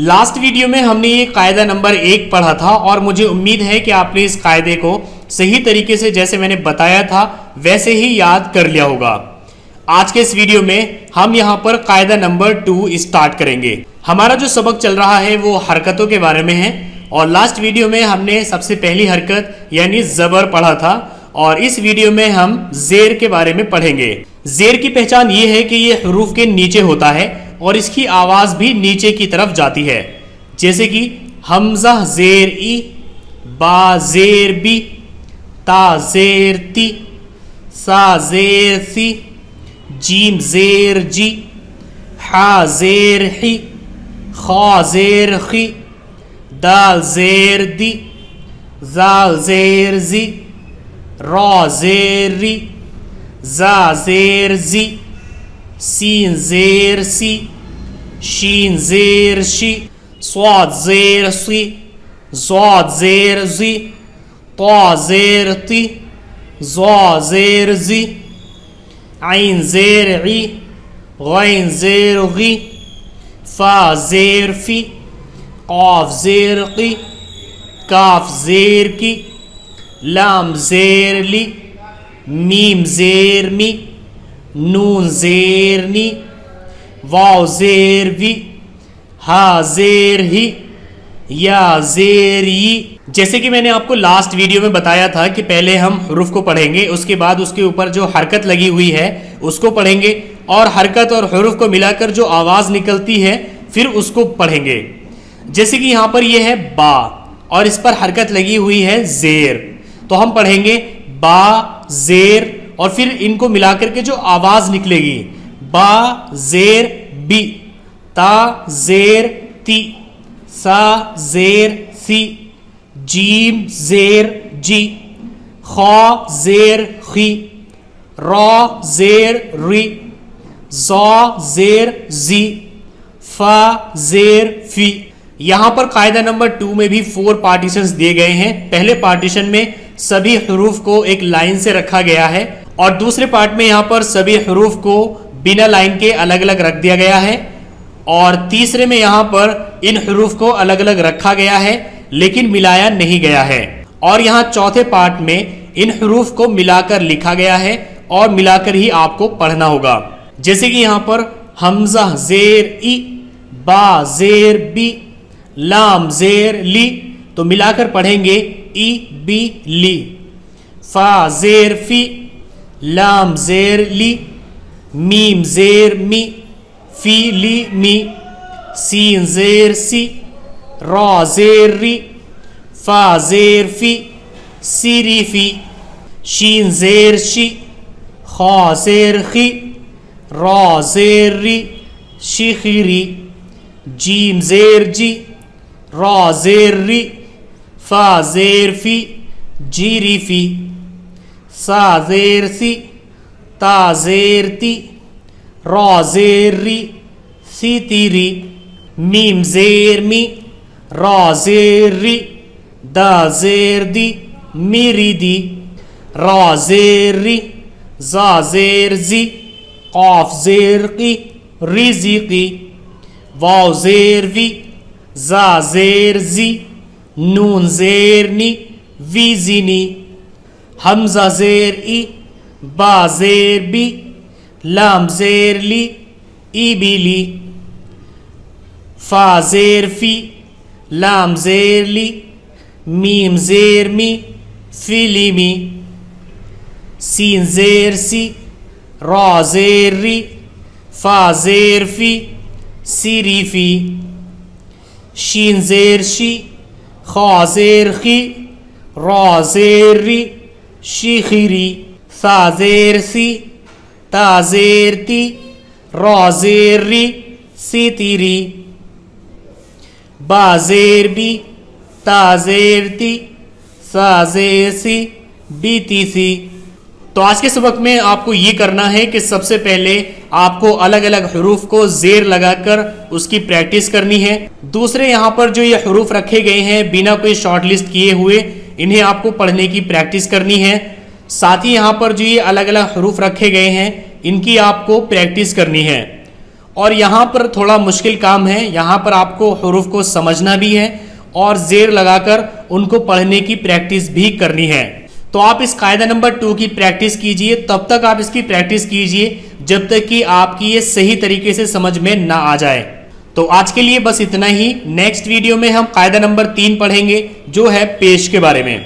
Last video میں ہم نے یہ قاعدہ نمبر 1 پڑھا تھا اور مجھے امید ہے کہ آپ نے اس قاعدے کو صحیح طریقے سے جیسے میں نے بتایا تھا ویسے ہی یاد کر لیا ہوگا۔ آج کے اس ویڈیو میں ہم یہاں پر قاعدہ نمبر 2 اسٹارٹ کریں گے۔ ہمارا جو سبق چل رہا ہے وہ حرکتوں کے بارے میں ہے اور لاسٹ ویڈیو میں ہم نے سب سے پہلی حرکت یعنی زبر پڑھا تھا اور اس ویڈیو میں ہم زیر کے بارے میں پڑھیں گے۔ زیر کی پہچان یہ ہے کہ یہ حروف کے نیچے ہوتا ہے اور اس کی آواز بھی نیچے کی طرف جاتی ہے، جیسے کہ حمزہ زیر ای، با زیر بی، تا زیر تی، سا زیر سی، جیم زیر جی، حا زیر حی، خا زیر خی، دال زیر دی، زال زیر زی، را زیر ری، زا زیر زی، سین زیر سی، شین زیر شی، صاد زیر سی، زاد زیر زی، طا زیر تی، زا زیر زی، عین زیر عی، غین زیر غی، فا زیر فی، قاف زیر قی، کاف زیر کی، لام زیر لی، میم زیر می، نون زیر نی، واو زیر وی، ہا زیر ہی، یا زیر ی۔ جیسے کہ میں نے آپ کو لاسٹ ویڈیو میں بتایا تھا کہ پہلے ہم حروف کو پڑھیں گے، اس کے بعد اس کے اوپر جو حرکت لگی ہوئی ہے اس کو پڑھیں گے اور حرکت اور حروف کو ملا کر جو آواز نکلتی ہے پھر اس کو پڑھیں گے۔ جیسے کہ یہاں پر یہ ہے با اور اس پر حرکت لگی ہوئی ہے زیر، تو ہم پڑھیں گے با زیر اور پھر ان کو ملا کر کے جو آواز نکلے گی با زیر بی، تا زیر تی، سا زیر سی، جیم زیر جی، خا زیر خی، را زیر ری، زا زیر زی، فا زیر فی۔ یہاں پر قاعدہ نمبر 2 میں بھی 4 پارٹیشنز دیے گئے ہیں۔ پہلے پارٹیشن میں سبھی حروف کو ایک لائن سے رکھا گیا ہے اور دوسرے پارٹ میں یہاں پر سبھی حروف کو بنا لائن کے الگ الگ رکھ دیا گیا ہے اور تیسرے میں یہاں پر ان حروف کو الگ الگ رکھا گیا ہے لیکن ملایا نہیں گیا ہے، اور یہاں چوتھے پارٹ میں ان حروف کو ملا کر لکھا گیا ہے اور ملا کر ہی آپ کو پڑھنا ہوگا۔ جیسے کہ یہاں پر حمزہ زیر ای، با زیر بی، لام زیر لی، تو ملا کر پڑھیں گے ای بی لی، فا زیر فی، لام زیر لی، میم زیر می، فی لی می، سین زیر سی، را زیر ری، فا زیر فی، سیری فی، شین زیر شی، خا زیر خی، را زیر ری، شی خیری، جیم زیر جی، را زیر ری، فا زیر فی، جیری فی، سا زیر سی، تا زیر تی، را زیر ری، سی تیری، میم زیر می، را زیر ری، دا زیر دی، میری دی، را زیر ری، زا زیر زی، قاف زیر قی، ریزی قی، واو زیر وی، زا زیر زی، نون زیر نی، ویزی نی، حمزہ زیر ای، با زیر بی، لام زیر لی، ای بی لی، فا زیر فی، لام زیر لی، میم زیر می، فی لی می، سین زیر سی، را زیر ری، فا زیر فی، سیری فی، شین زیر شی، خا زیر خی، را زیر ری، شی خیری، سا زیر سی، تا زیر تی، را زیر ری، سی تیری، با زیر بی، تا زیر تی، سا زیر سی، بی تی سی۔ تو آج کے سبق میں آپ کو یہ کرنا ہے کہ سب سے پہلے آپ کو الگ الگ حروف کو زیر لگا کر اس کی پریکٹس کرنی ہے۔ دوسرے یہاں پر جو یہ حروف رکھے گئے ہیں بنا کوئی شارٹ لسٹ کیے ہوئے انہیں آپ کو پڑھنے کی پریکٹس کرنی ہے۔ ساتھ ہی یہاں پر جو یہ الگ الگ حروف رکھے گئے ہیں ان کی آپ کو پریکٹس کرنی ہے اور یہاں پر تھوڑا مشکل کام ہے، یہاں پر آپ کو حروف کو سمجھنا بھی ہے اور زیر لگا کر ان کو پڑھنے کی پریکٹس بھی کرنی ہے۔ تو آپ اس قاعدہ نمبر 2 کی پریکٹس کیجئے، تب تک آپ اس کی پریکٹس کیجئے جب تک کہ آپ کی یہ صحیح طریقے سے سمجھ میں نہ آ جائے۔ تو آج کے لیے بس اتنا ہی، نیکسٹ ویڈیو میں ہم قاعدہ نمبر 3 پڑھیں گے جو ہے پیش کے بارے میں۔